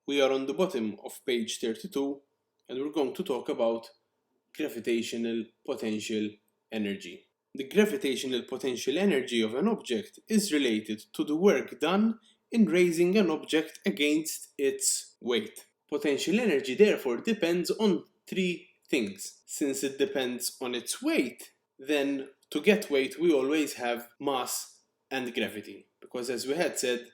We are on the bottom of page 32 and we're going to talk about gravitational potential energy. The gravitational potential energy of an object is related to the work done in raising an object against its weight. Potential energy therefore depends on three things. Since it depends on its weight, then to get weight we always have mass and gravity, because as we had said,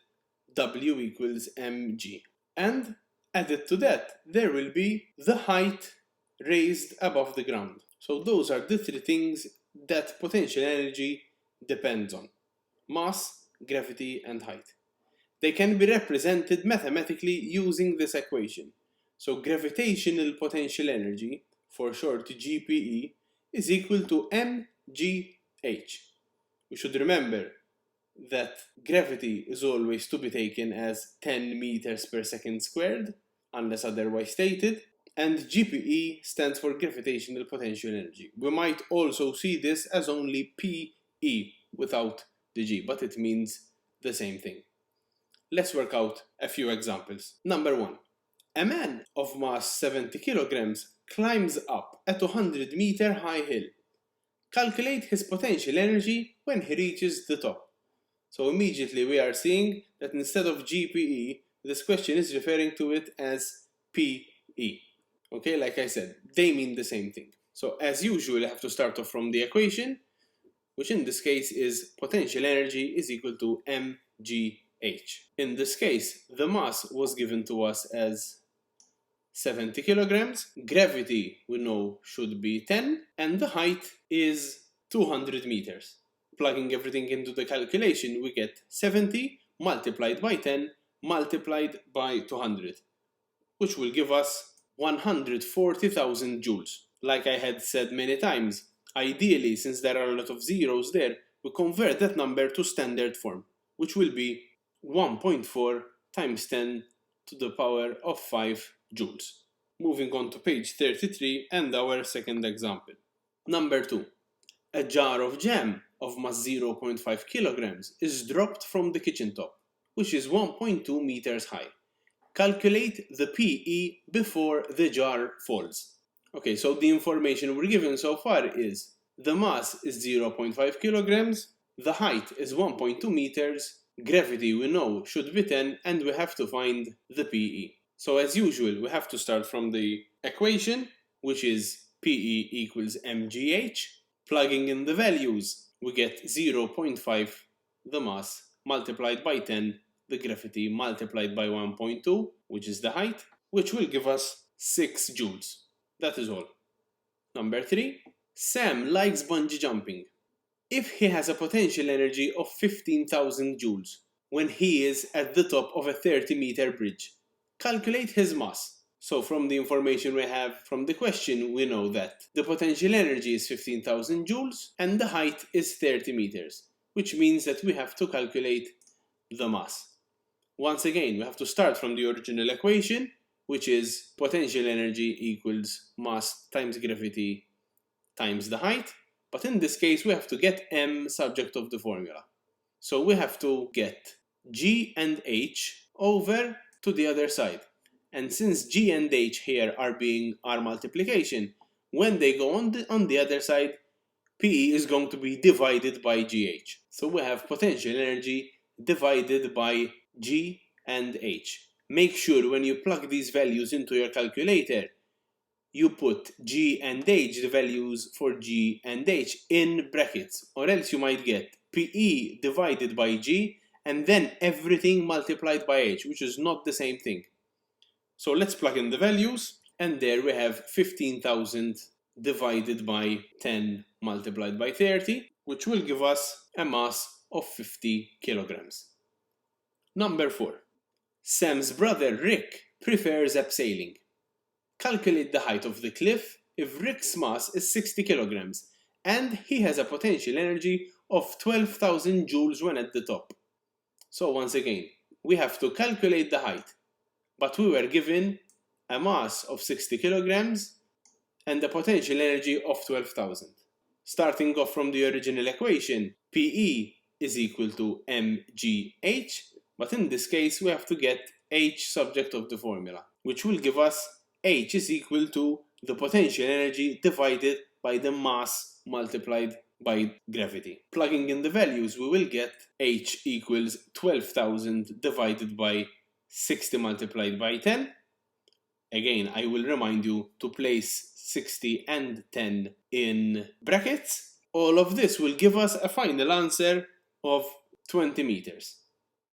W equals mg. And added to that, there will be the height raised above the ground. So those are the three things that potential energy depends on: mass, gravity, and height. They can be represented mathematically using this equation. So gravitational potential energy, for short GPE, is equal to mgh. We should remember that gravity is always to be taken as 10 meters per second squared, unless otherwise stated, and GPE stands for gravitational potential energy. We might also see this as only PE without the G, but it means the same thing. Let's work out a few examples. Number 1. A man of mass 70 kilograms climbs up a 200-meter high hill. Calculate his potential energy when he reaches the top. So immediately we are seeing that instead of GPE, this question is referring to it as PE. Okay, like I said, they mean the same thing. So as usual, I have to start off from the equation, which in this case is potential energy is equal to mgh. In this case, the mass was given to us as 70 kilograms, gravity we know should be 10, and the height is 200 meters. Plugging everything into the calculation, we get 70 multiplied by 10 multiplied by 200, which will give us 140,000 joules. Like I had said many times, ideally, since there are a lot of zeros there, we convert that number to standard form, which will be 1.4 times 10 to the power of 5 joules. Moving on to page 33 and our second example. Number 2. A jar of jam of mass 0.5 kilograms is dropped from the kitchen top, which is 1.2 meters high. Calculate the PE before the jar falls. Okay, so the information we're given so far is the mass is 0.5 kilograms, the height is 1.2 meters, gravity we know should be 10, and we have to find the PE. So as usual, we have to start from the equation, which is PE equals mgh. Plugging in the values, we get 0.5, the mass, multiplied by 10, the gravity, multiplied by 1.2, which is the height, which will give us 6 joules. That is all. Number 3. Sam likes bungee jumping. If he has a potential energy of 15,000 joules when he is at the top of a 30-meter bridge, calculate his mass. So from the information we have from the question, we know that the potential energy is 15,000 joules and the height is 30 meters, which means that we have to calculate the mass. Once again, we have to start from the original equation, which is potential energy equals mass times gravity times the height. But in this case, we have to get m subject of the formula. So we have to get g and h over to the other side. And since g and h here are being our multiplication, when they go on the other side, PE is going to be divided by GH. So we have potential energy divided by G and H. Make sure when you plug these values into your calculator, you put G and H, the values for G and H, in brackets, or else you might get PE divided by G and then everything multiplied by H, which is not the same thing. So let's plug in the values, and there we have 15,000 divided by 10 multiplied by 30, which will give us a mass of 50 kilograms. Number 4. Sam's brother Rick prefers abseiling. Calculate the height of the cliff if Rick's mass is 60 kilograms and he has a potential energy of 12,000 joules when at the top. So once again, we have to calculate the height, but we were given a mass of 60 kilograms and a potential energy of 12,000. Starting off from the original equation, PE is equal to mgh, but in this case we have to get H subject of the formula, which will give us H is equal to the potential energy divided by the mass multiplied by gravity. Plugging in the values, we will get H equals 12,000 divided by 60 multiplied by 10. Again, I will remind you to place 60 and 10 in brackets. All of this will give us a final answer of 20 meters.